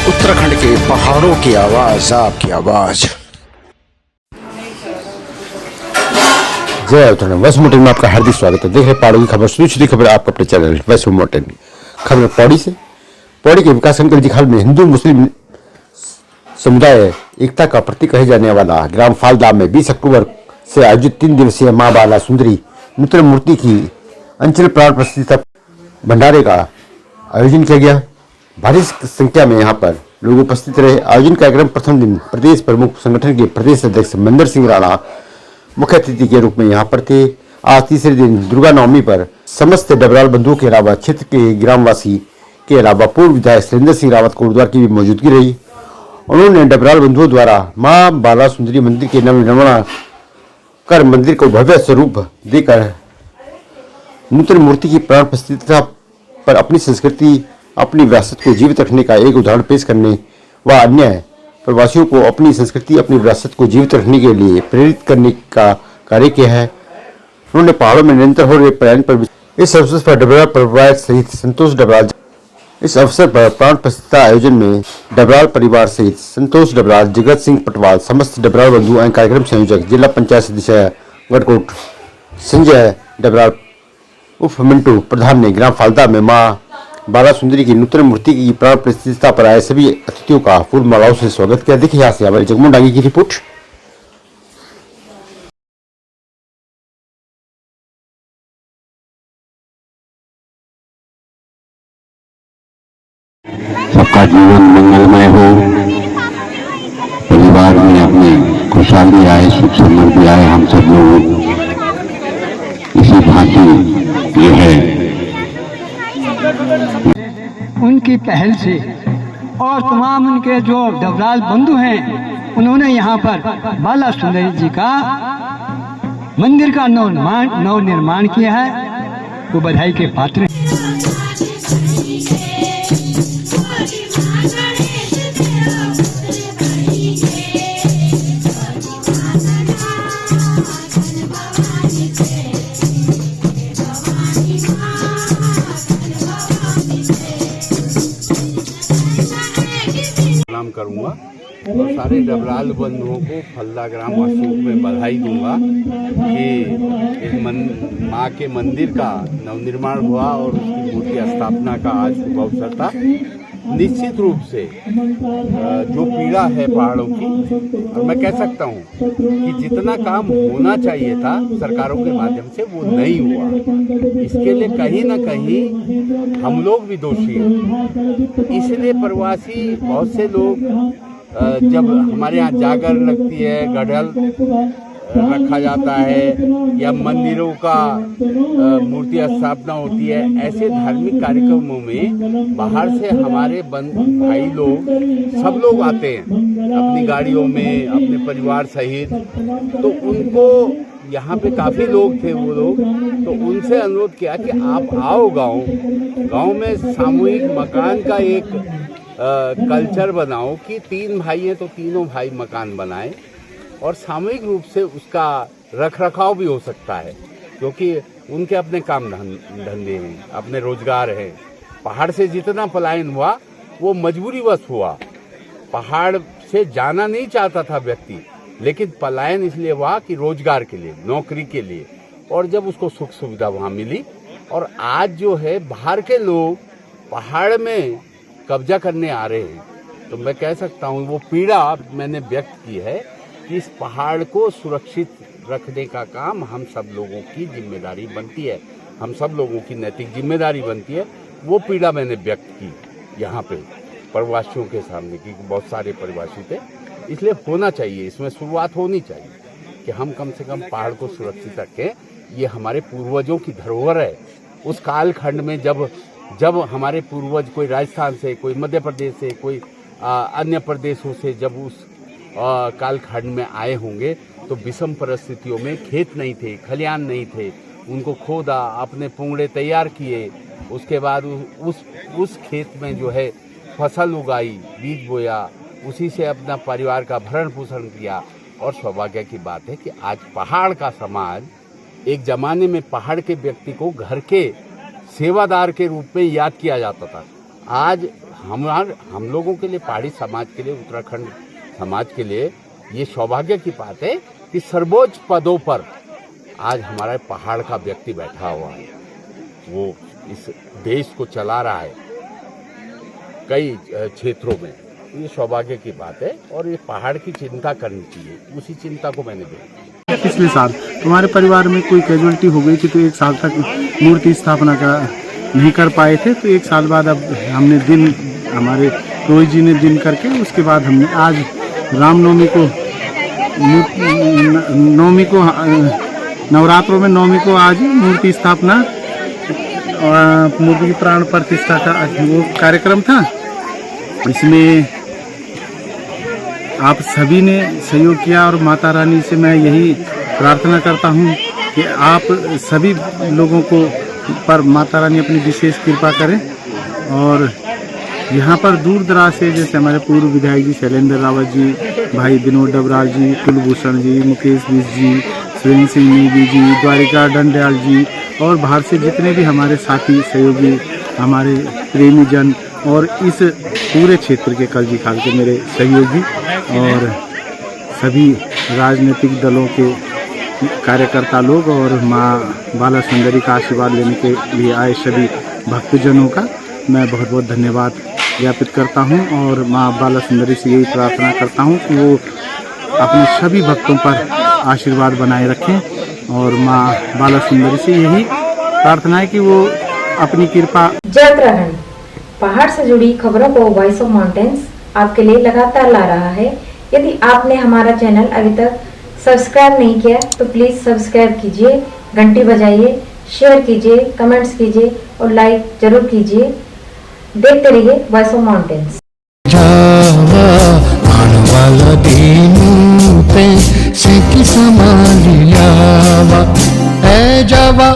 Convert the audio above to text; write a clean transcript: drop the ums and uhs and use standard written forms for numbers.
उत्तराखंड के पहाड़ों की आवाज, आपकी आवाज। जय उत्तराखंड। वैष्णो मोटन में आपका हार्दिक स्वागत है। देख रहे पहाड़ों की खबर, सुनिश्चित खबर आपका अपने चैनल वैष्णो मोटन। खबर पौड़ी से। पौड़ी के विकास शंकर जी खाल में हिंदू मुस्लिम समुदाय एकता का प्रतीक कहे जाने वाला ग्राम फालदा में 20 अक्टूबर से आयोजित 3 दिवसीय मां बाला सुंदरी नूतन मूर्ति की अंचल प्राण प्रतिष्ठा भंडारे का आयोजन किया गया। भारी संख्या में यहां पर लोग उपस्थित रहे। आयोजन कार्यक्रम प्रथम दिन प्रदेश प्रमुख संगठन के प्रदेश अध्यक्ष मंदर सिंह राणा मुख्य अतिथि के रूप में यहां पर थे। आज तीसरे दिन दुर्गा नवमी पर समस्त डबराल बंधुओं के अलावा क्षेत्र के ग्रामवासी के अलावा पूर्व विधायक सुरेंद्र सिंह रावत कोटद्वार की भी मौजूदगी रही। उन्होंने डबराल बंधुओं द्वारा मां बाला सुंदरी मंदिर के नवनिर्माण कर मंदिर को भव्य स्वरूप देकर नूतन मूर्ति की प्राण प्रतिष्ठा पर अपनी संस्कृति अपनी विरासत को जीवित रखने का एक उदाहरण पेश करने व अन्य प्रवासियों को अपनी संस्कृति अपनी विरासत को जीवित रखने के लिए प्रेरित करने का कार्य किया है। उन्होंने पहाड़ों में निरंतर हो रहे पर्यटन पर इस अवसर पर डबराल परिवार सहित संतोष डबराल इस अवसर पर प्राण प्रतिष्ठा आयोजन में डबराल परिवार सहित संतोष डबराल, जगत सिंह पटवाल, समस्त डबराल बंधु एवं कार्यक्रम संयोजक जिला पंचायत सदस्य गढ़कोट संजय डबराल उर्फ मिंटू प्रधान ने ग्राम फालदा में मां बाला सुंदरी की नूतन मूर्ति की प्राण प्रतिष्ठा पर आए सभी अतिथियों का फूल मालाओं से स्वागत किया। देखिए यहाँ से हमारे जगमोहन डांगी की रिपोर्ट। सबका जीवन मंगलमय हो, परिवार में अपनी खुशहाली आए, सुख समृद्धि आए। हम सब लोग इसी भांति ये है उनकी पहल से और तमाम उनके जो डबराल बंधु हैं उन्होंने यहाँ पर बाला सुंदरी जी का मंदिर का नव निर्माण किया है। वो बधाई के पात्र हैं। करूंगा और सारे डबराल बंधुओं को फल्दा ग्राम वासियों में बधाई दूंगा कि इस माँ के मंदिर का नवनिर्माण हुआ और उसकी मूर्ति स्थापना का आज शुभ अवसर था। निश्चित रूप से जो पीड़ा है पहाड़ों की, और मैं कह सकता हूँ कि जितना काम होना चाहिए था सरकारों के माध्यम से वो नहीं हुआ। इसके लिए कहीं ना कहीं हम लोग भी दोषी हैं। इसलिए प्रवासी बहुत से लोग जब हमारे यहाँ जागर लगती है, गढ़ल रखा जाता है या मंदिरों का मूर्ति स्थापना होती है, ऐसे धार्मिक कार्यक्रमों में बाहर से हमारे भाई लोग सब लोग आते हैं अपनी गाड़ियों में अपने परिवार सहित। तो उनको यहाँ पे काफ़ी लोग थे वो लोग, तो उनसे अनुरोध किया कि आप आओ गांव में सामूहिक मकान का एक कल्चर बनाओ कि 3 भाई हैं तो तीनों भाई मकान बनाएं और सामूहिक रूप से उसका रख रखाव भी हो सकता है, क्योंकि उनके अपने काम धंधे हैं, अपने रोजगार हैं। पहाड़ से जितना पलायन हुआ वो मजबूरीवश हुआ। पहाड़ से जाना नहीं चाहता था व्यक्ति, लेकिन पलायन इसलिए हुआ कि रोजगार के लिए, नौकरी के लिए, और जब उसको सुख सुविधा वहाँ मिली। और आज जो है बाहर के लोग पहाड़ में कब्जा करने आ रहे हैं, तो मैं कह सकता हूँ वो पीड़ा मैंने व्यक्त की है कि इस पहाड़ को सुरक्षित रखने का काम हम सब लोगों की जिम्मेदारी बनती है, हम सब लोगों की नैतिक जिम्मेदारी बनती है। वो पीड़ा मैंने व्यक्त की यहाँ पे प्रवासियों के सामने की, बहुत सारे प्रवासी थे। इसलिए होना चाहिए, इसमें शुरुआत होनी चाहिए कि हम कम से कम पहाड़ को सुरक्षित रखें। ये हमारे पूर्वजों की धरोहर है। उस कालखंड में जब हमारे पूर्वज कोई राजस्थान से, कोई मध्य प्रदेश से, कोई अन्य प्रदेशों से जब उस कालखंड में आए होंगे तो विषम परिस्थितियों में खेत नहीं थे, खलियान नहीं थे, उनको खोदा, अपने पुंगड़े तैयार किए, उसके बाद उस खेत में जो है फसल उगाई, बीज बोया, उसी से अपना परिवार का भरण पोषण किया। और सौभाग्य की बात है कि आज पहाड़ का समाज, एक ज़माने में पहाड़ के व्यक्ति को घर के सेवादार के रूप में याद किया जाता था, आज हम लोगों के लिए, पहाड़ी समाज के लिए, उत्तराखंड समाज के लिए ये सौभाग्य की बात है कि सर्वोच्च पदों पर आज हमारा पहाड़ का व्यक्ति बैठा हुआ है। वो इस देश को चला रहा है कई क्षेत्रों में। ये सौभाग्य की बात है और ये पहाड़ की चिंता करनी चाहिए, उसी चिंता को मैंने देखा। पिछले साल हमारे परिवार में कोई कैजुअलिटी हो गई थी, तो 1 साल तक मूर्ति स्थापना का नहीं कर पाए थे। तो 1 साल बाद अब हमने दिन, हमारे रोहित जी ने दिन करके, उसके बाद हमने आज रामनवमी को, नवमी को, नवरात्रों में नवमी को आज मूर्ति स्थापना और मूर्ति की प्राण प्रतिष्ठा का वो कार्यक्रम था। इसमें आप सभी ने सहयोग किया और माता रानी से मैं यही प्रार्थना करता हूँ कि आप सभी लोगों को पर माता रानी अपनी विशेष कृपा करें। और यहाँ पर दूर दराज से, जैसे हमारे पूर्व विधायक जी शैलेंद्र रावत जी, भाई विनोद डबराल जी, कुलभूषण जी, मुकेश बिस जी, सुरेंद्र सिंह नेगी जी, द्वारिका डंडयाल जी और बाहर से जितने भी हमारे साथी सहयोगी, हमारे प्रेमी जन और इस पूरे क्षेत्र के कलजी खाल के मेरे सहयोगी और सभी राजनीतिक दलों के कार्यकर्ता लोग और माँ बाला सुंदरी का आशीर्वाद लेने के लिए आए सभी भक्तजनों का मैं बहुत बहुत धन्यवाद ज्ञापित करता हूँ। और माँ बाला सुंदरी से यही प्रार्थना करता हूँ कि वो अपने सभी भक्तों पर आशीर्वाद बनाए रखें। और माँ बाला सुंदरी से यही प्रार्थना है कि वो अपनी कृपा। जय उत्तराखंड, पहाड़ से जुड़ी खबरों को वॉइस ऑफ माउंटेन्स आपके लिए लगातार ला रहा है। यदि आपने हमारा चैनल अभी तक सब्सक्राइब नहीं किया तो प्लीज सब्सक्राइब कीजिए, घंटी बजाइए, शेयर कीजिए, कमेंट्स कीजिए और लाइक जरूर कीजिए। देखते रहिए वॉइस ऑफ माउंटेन्स। वाला दिन पे से की संभालियावा ए जावा